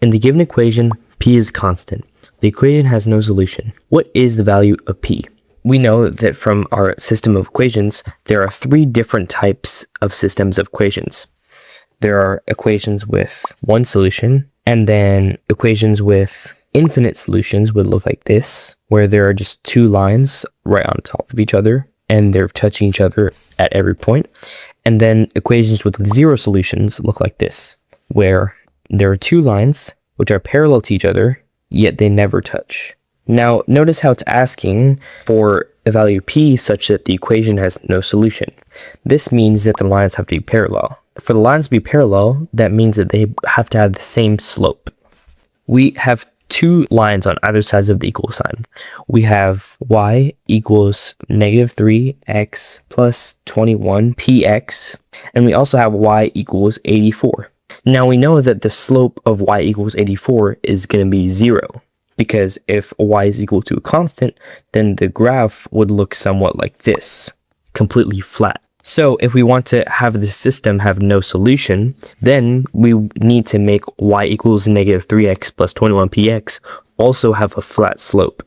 In the given equation, p is constant. The equation has no solution. What is the value of p? We know that from our system of equations, there are three different types of systems of equations. There are equations with one solution, and then equations with infinite solutions would look like this, where there are just two lines right on top of each other, and they're touching each other at every point. And then equations with zero solutions look like this, where there are two lines which are parallel to each other, yet they never touch. Now, notice how it's asking for a value p such that the equation has no solution. This means that the lines have to be parallel. For the lines to be parallel, that means that they have to have the same slope. We have two lines on either sides of the equal sign. We have y equals negative 3x plus 21px, and we also have y equals 84. Now we know that the slope of y equals 84 is going to be 0, because if y is equal to a constant, then the graph would look somewhat like this, completely flat. So if we want to have the system have no solution, then we need to make y equals negative 3x plus 21px also have a flat slope.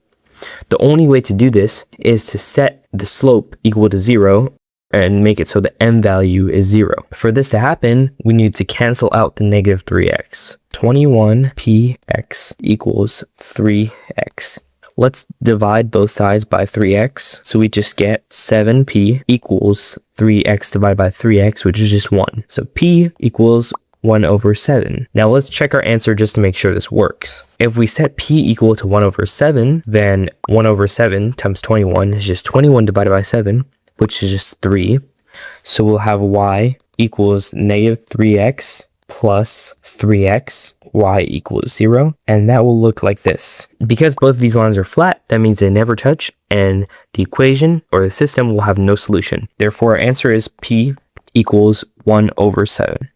The only way to do this is to set the slope equal to 0 and make it so the m value is 0. For this to happen, we need to cancel out the negative 3x. 21px equals 3x. Let's divide both sides by 3x. So we just get 7p equals 3x divided by 3x, which is just 1. So p equals 1 over 7. Now let's check our answer just to make sure this works. If we set p equal to 1 over 7, then 1 over 7 times 21 is just 21 divided by 7, which is just 3. So we'll have y equals negative 3x plus 3x, y equals 0, and that will look like this. Because both of these lines are flat, that means they never touch, and the equation or the system will have no solution. Therefore, our answer is p equals 1 over 7.